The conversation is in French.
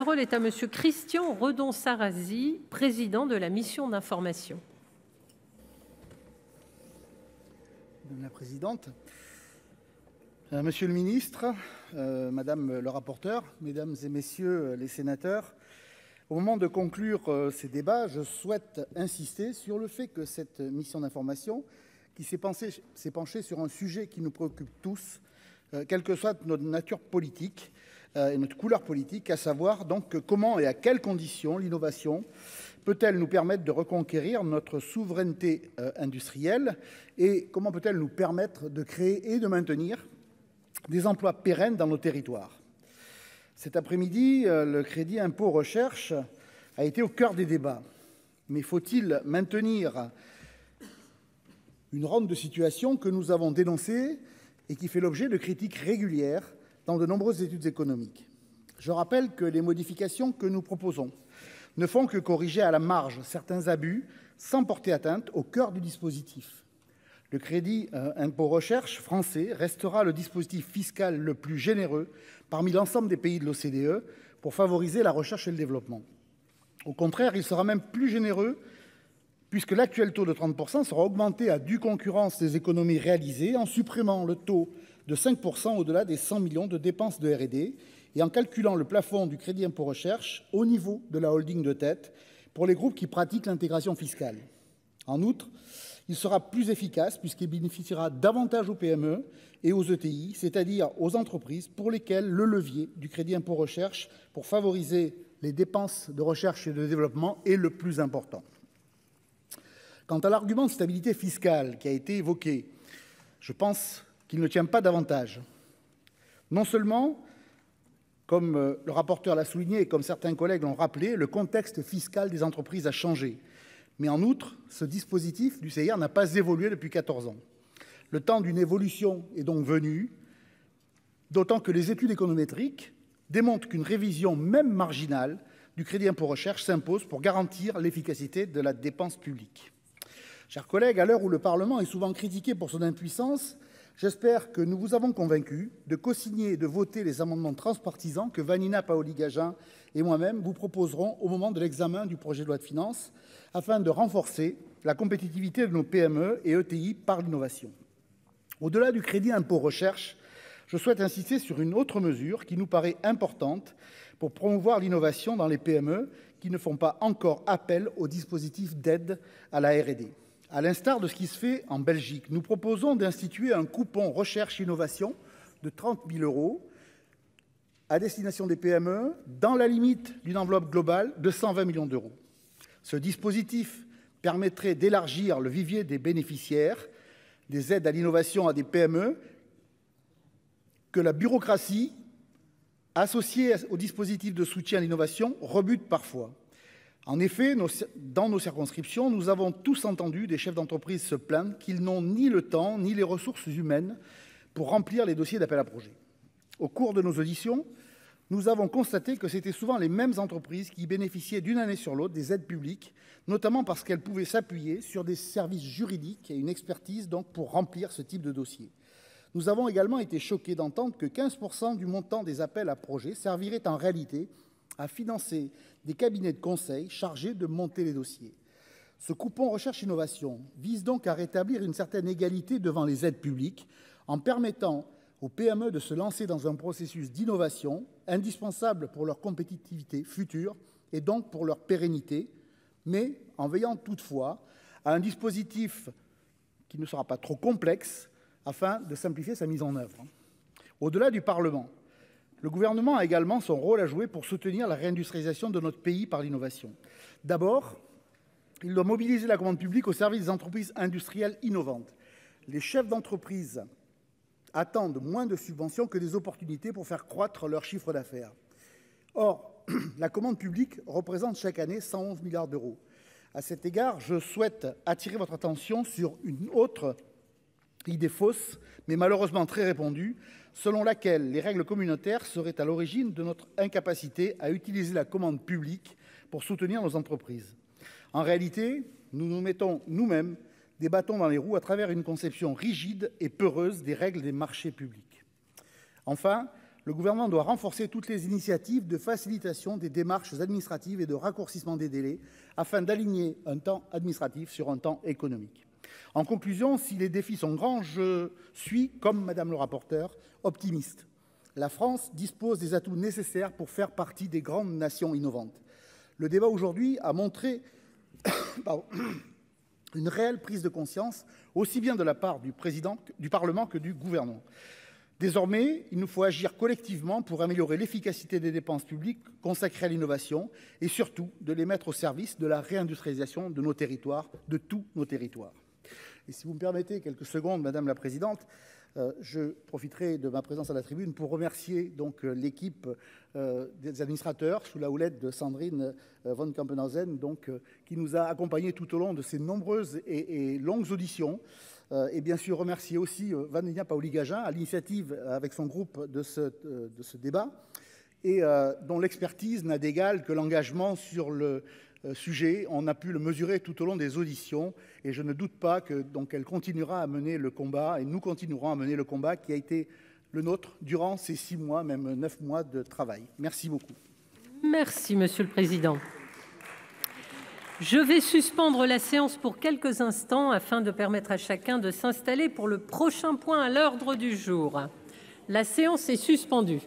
La parole est à Monsieur Christian Redon-Sarrazy, président de la mission d'information. Madame la présidente, monsieur le ministre, madame le rapporteur, mesdames et messieurs les sénateurs, au moment de conclure ces débats, je souhaite insister sur le fait que cette mission d'information, qui s'est penchée sur un sujet qui nous préoccupe tous, quelle que soit notre nature politique et notre couleur politique, à savoir donc comment et à quelles conditions l'innovation peut-elle nous permettre de reconquérir notre souveraineté industrielle et comment peut-elle nous permettre de créer et de maintenir des emplois pérennes dans nos territoires. Cet après-midi, le crédit impôt recherche a été au cœur des débats. Mais faut-il maintenir une ronde de situation que nous avons dénoncée et qui fait l'objet de critiques régulières dans de nombreuses études économiques? Je rappelle que les modifications que nous proposons ne font que corriger à la marge certains abus sans porter atteinte au cœur du dispositif. Le crédit impôt recherche français restera le dispositif fiscal le plus généreux parmi l'ensemble des pays de l'OCDE pour favoriser la recherche et le développement. Au contraire, il sera même plus généreux puisque l'actuel taux de 30% sera augmenté à due concurrence des économies réalisées en supprimant le taux de 5% au-delà des 100 millions de dépenses de R&D et en calculant le plafond du crédit impôt recherche au niveau de la holding de tête pour les groupes qui pratiquent l'intégration fiscale. En outre, il sera plus efficace puisqu'il bénéficiera davantage aux PME et aux ETI, c'est-à-dire aux entreprises pour lesquelles le levier du crédit impôt recherche pour favoriser les dépenses de recherche et de développement est le plus important. Quant à l'argument de stabilité fiscale qui a été évoqué, je pense qu'il ne tient pas davantage. Non seulement, comme le rapporteur l'a souligné et comme certains collègues l'ont rappelé, le contexte fiscal des entreprises a changé. Mais en outre, ce dispositif du CIR n'a pas évolué depuis 14 ans. Le temps d'une évolution est donc venu, d'autant que les études économétriques démontrent qu'une révision, même marginale, du crédit impôt recherche s'impose pour garantir l'efficacité de la dépense publique. Chers collègues, à l'heure où le Parlement est souvent critiqué pour son impuissance, j'espère que nous vous avons convaincus de co-signer et de voter les amendements transpartisans que Vanina Paoli-Gagin et moi-même vous proposerons au moment de l'examen du projet de loi de finances afin de renforcer la compétitivité de nos PME et ETI par l'innovation. Au-delà du crédit impôt recherche, je souhaite insister sur une autre mesure qui nous paraît importante pour promouvoir l'innovation dans les PME qui ne font pas encore appel au dispositif d'aide à la R&D. À l'instar de ce qui se fait en Belgique, nous proposons d'instituer un coupon recherche-innovation de 30 000 € à destination des PME dans la limite d'une enveloppe globale de 120 millions d'euros. Ce dispositif permettrait d'élargir le vivier des bénéficiaires des aides à l'innovation à des PME que la bureaucratie associée au dispositif de soutien à l'innovation rebute parfois. En effet, dans nos circonscriptions, nous avons tous entendu des chefs d'entreprise se plaindre qu'ils n'ont ni le temps ni les ressources humaines pour remplir les dossiers d'appel à projets. Au cours de nos auditions, nous avons constaté que c'était souvent les mêmes entreprises qui bénéficiaient d'une année sur l'autre des aides publiques, notamment parce qu'elles pouvaient s'appuyer sur des services juridiques et une expertise donc pour remplir ce type de dossier. Nous avons également été choqués d'entendre que 15% du montant des appels à projets servirait en réalité à financer des cabinets de conseil chargés de monter les dossiers. Ce coupon recherche-innovation vise donc à rétablir une certaine égalité devant les aides publiques en permettant aux PME de se lancer dans un processus d'innovation indispensable pour leur compétitivité future et donc pour leur pérennité, mais en veillant toutefois à un dispositif qui ne sera pas trop complexe afin de simplifier sa mise en œuvre. Au-delà du Parlement, le gouvernement a également son rôle à jouer pour soutenir la réindustrialisation de notre pays par l'innovation. D'abord, il doit mobiliser la commande publique au service des entreprises industrielles innovantes. Les chefs d'entreprise attendent moins de subventions que des opportunités pour faire croître leur chiffre d'affaires. Or, la commande publique représente chaque année 111 milliards d'euros. À cet égard, je souhaite attirer votre attention sur une autre idée fausse, mais malheureusement très répandue, selon laquelle les règles communautaires seraient à l'origine de notre incapacité à utiliser la commande publique pour soutenir nos entreprises. En réalité, nous nous mettons nous-mêmes des bâtons dans les roues à travers une conception rigide et peureuse des règles des marchés publics. Enfin, le gouvernement doit renforcer toutes les initiatives de facilitation des démarches administratives et de raccourcissement des délais afin d'aligner un temps administratif sur un temps économique. En conclusion, si les défis sont grands, je suis, comme Madame le rapporteur, optimiste. La France dispose des atouts nécessaires pour faire partie des grandes nations innovantes. Le débat aujourd'hui a montré une réelle prise de conscience, aussi bien de la part du Parlement que du gouvernement. Désormais, il nous faut agir collectivement pour améliorer l'efficacité des dépenses publiques consacrées à l'innovation et surtout de les mettre au service de la réindustrialisation de nos territoires, de tous nos territoires. Et si vous me permettez quelques secondes, Madame la Présidente, je profiterai de ma présence à la tribune pour remercier donc l'équipe des administrateurs sous la houlette de Sandrine von Kampenhausen, qui nous a accompagnés tout au long de ces nombreuses et longues auditions. Et bien sûr remercier aussi Vanina Paoli-Gagin à l'initiative avec son groupe de ce débat et dont l'expertise n'a d'égal que l'engagement sur le sujet. On a pu le mesurer tout au long des auditions et je ne doute pas qu'elle continuera à mener le combat et nous continuerons à mener le combat qui a été le nôtre durant ces 6 mois, même 9 mois de travail. Merci beaucoup. Merci, Monsieur le Président. Je vais suspendre la séance pour quelques instants afin de permettre à chacun de s'installer pour le prochain point à l'ordre du jour. La séance est suspendue.